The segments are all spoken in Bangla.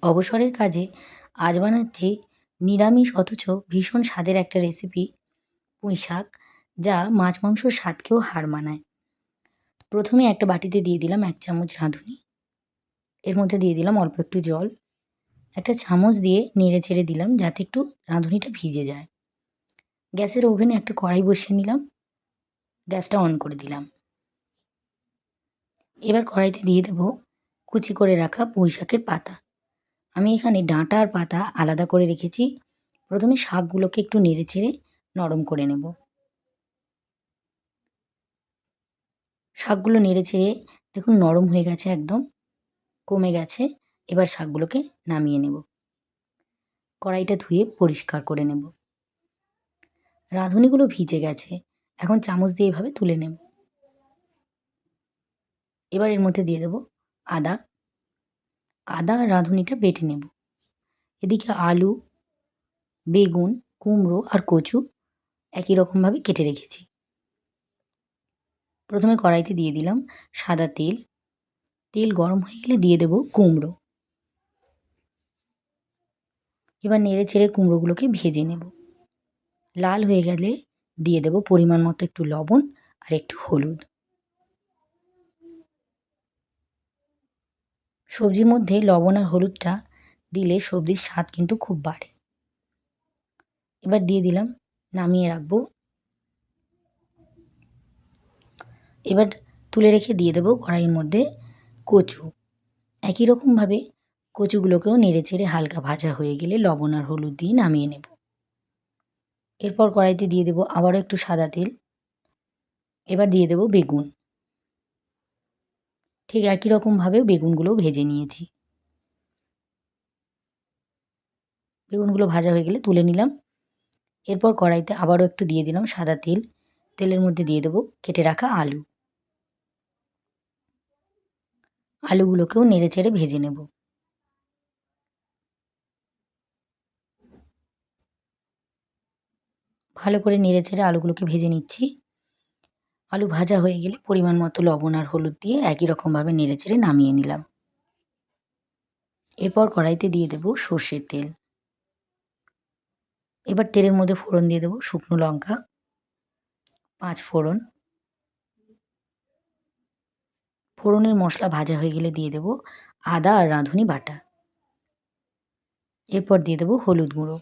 অবসরের কাজে আজ বানাচ্ছি নিরামিষ অথচ ভীষণ স্বাদের একটা রেসিপি, পুঁই শাক, যা মাছ মাংসর স্বাদকেও হার মানায়। প্রথমে একটা বাটিতে দিয়ে দিলাম 1 চামচ রাঁধুনি। এর মধ্যে দিয়ে দিলাম অল্প একটু জল। একটা চামচ দিয়ে নেড়ে চেড়ে দিলাম যাতে একটু রাঁধুনিটা ভিজে যায়। গ্যাসের ওভেনে একটা কড়াই বসিয়ে নিলাম। গ্যাসটা অন করে দিলাম। এবার কড়াইতে দিয়ে দেব কুচি করে রাখা পুঁই শাকের পাতা। আমি এখানে ডাঁটা আর পাতা আলাদা করে রেখেছি। প্রথমে শাকগুলোকে একটু নেড়ে চেড়ে নরম করে নেব। শাকগুলো নেড়ে চেড়ে দেখুন নরম হয়ে গেছে, একদম কমে গেছে। এবার শাকগুলোকে নামিয়ে নেব। কড়াইটা ধুয়ে পরিষ্কার করে নেব। রাঁধুনিগুলো ভিজে গেছে, এখন চামচ দিয়ে এভাবে তুলে নেব। এবার এর মধ্যে দিয়ে দেব আদা। আদা আর রাঁধুনিটা বেটে নেব। এদিকে আলু, বেগুন, কুমড়ো আর কচু একই রকমভাবে কেটে রেখেছি। প্রথমে কড়াইতে দিয়ে দিলাম সাদা তেল। তেল গরম হয়ে গেলে দিয়ে দেব কুমড়ো। এবার নেড়ে চেড়ে কুমড়োগুলোকে ভেজে নেব। লাল হয়ে গেলে দিয়ে দেব পরিমাণ মতো একটু লবণ আর একটু হলুদ। সবজির মধ্যে লবণ আর হলুদটা দিলে সবজির স্বাদ কিন্তু খুব বাড়ে। এবার দিয়ে দিলাম, নামিয়ে রাখবো। এবার তুলে রেখে দিয়ে দেবো কড়াইয়ের মধ্যে কচু। একই রকমভাবে কচুগুলোকেও নেড়ে চেড়ে হালকা ভাজা হয়ে গেলে লবণ আর হলুদ দিয়ে নামিয়ে নেব। এরপর কড়াইতে দিয়ে দেবো আবারও একটু সাদা তেল। এবার দিয়ে দেবো বেগুন। ঠিক একই রকমভাবে বেগুনগুলোও ভেজে নিয়েছি। বেগুনগুলো ভাজা হয়ে গেলে তুলে নিলাম। এরপর কড়াইতে আবারও একটু দিয়ে দিলাম সাদা তেল। তেলের মধ্যে দিয়ে দেবো কেটে রাখা আলু। আলুগুলোকেও নেড়ে চেড়ে ভেজে নেব। ভালো করে নেড়ে চেড়ে আলুগুলোকে ভেজে নিচ্ছি। আলু ভাজা হয়ে গেলে পরিমাণ মতো লবণ আর হলুদ দিয়ে একই রকমভাবে নেড়ে চেড়ে নামিয়ে নিলাম। এরপর কড়াইতে দিয়ে দেবো সর্ষের তেল। এবার তেলের মধ্যে ফোড়ন দিয়ে দেবো শুকনো লঙ্কা, 5 ফোড়ন। ফোড়নের মশলা ভাজা হয়ে গেলে দিয়ে দেবো আদা আর রাঁধুনি বাটা। এরপর দিয়ে দেবো হলুদ গুঁড়ো।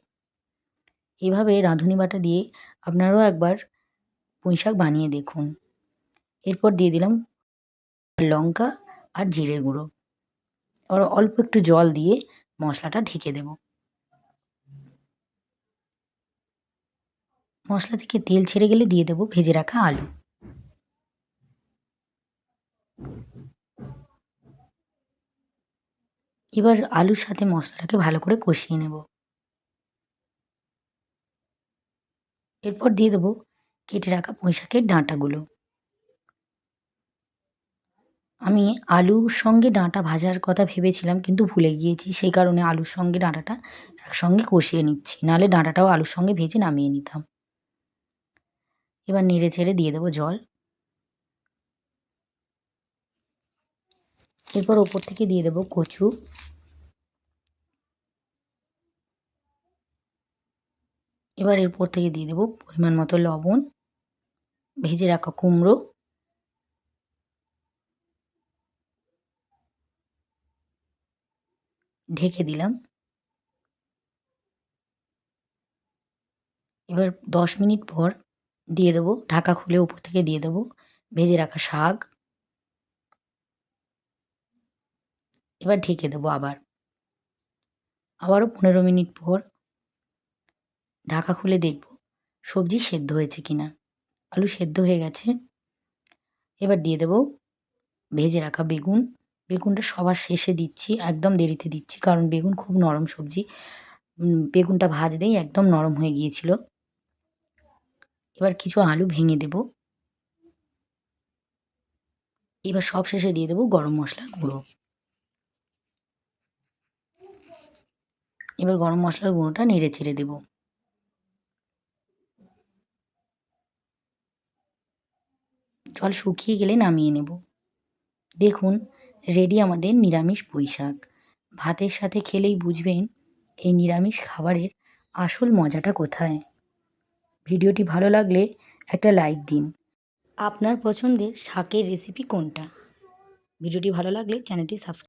এভাবে রাঁধুনি বাটা দিয়ে আপনারাও একবার পুঁই শাক বানিয়ে দেখুন। এরপর দিয়ে দিলাম লঙ্কা আর জিরের গুঁড়ো। আর অল্প একটু জল দিয়ে মশলাটা ঢেকে দেব। মশলা থেকে তেল ছেড়ে গেলে দিয়ে দেবো ভেজে রাখা আলু। এবার আলুর সাথে মশলাটাকে ভালো করে কষিয়ে নেব। এরপর দিয়ে দেবো কেটে রাখা পুঁই শাকের ডাঁটাগুলো। আমি আলুর সঙ্গে ডাঁটা ভাজার কথা ভেবেছিলাম কিন্তু ভুলে গিয়েছি, সেই কারণে আলুর সঙ্গে ডাঁটাটা একসঙ্গে কষিয়ে নিচ্ছি, নাহলে ডাঁটাটাও আলুর সঙ্গে ভেজে নামিয়ে নিতাম। এবার নেড়ে চেড়ে দিয়ে দেবো জল। এরপর ওপর থেকে দিয়ে দেবো কচু। এবার এরপর থেকে দিয়ে দেবো পরিমাণ মতো লবণ, ভেজে রাখা কুমড়ো, ঢেকে দিলাম। এবার 10 মিনিট পর দিয়ে দেবো, ঢাকা খুলে উপর থেকে দিয়ে দেবো ভেজে রাখা শাক। এবার ঢেকে দেবো আবারও 15 মিনিট পর ঢাকা খুলে দেখব সবজি সেদ্ধ হয়েছে কিনা। আলু সেদ্ধ হয়ে গেছে। এবার দিয়ে দেবো ভেজে রাখা বেগুন। বেগুনটা সবার শেষে দিচ্ছি, একদম দেরিতে দিচ্ছি, কারণ বেগুন খুব নরম সবজি। বেগুনটা ভাজতেই একদম নরম হয়ে গিয়েছিল। এবার কিছু আলু ভেঙে দেব। এবার সব শেষে দিয়ে দেবো গরম মশলার গুঁড়ো। এবার গরম মশলার গুঁড়োটা নেড়ে চেড়ে দেবো। জল শুকিয়ে গেলে নামিয়ে নেব। দেখুন রেডি আমাদের নিরামিষ পুঁই শাক। ভাতের সাথে খেলেই বুঝবেন এই নিরামিষ খাবারের আসল মজাটা কোথায়। ভিডিওটি ভালো লাগলে একটা লাইক দিন। আপনার পছন্দের শাকের রেসিপি কোনটা? ভিডিওটি ভালো লাগলে চ্যানেলটি সাবস্ক্রাইব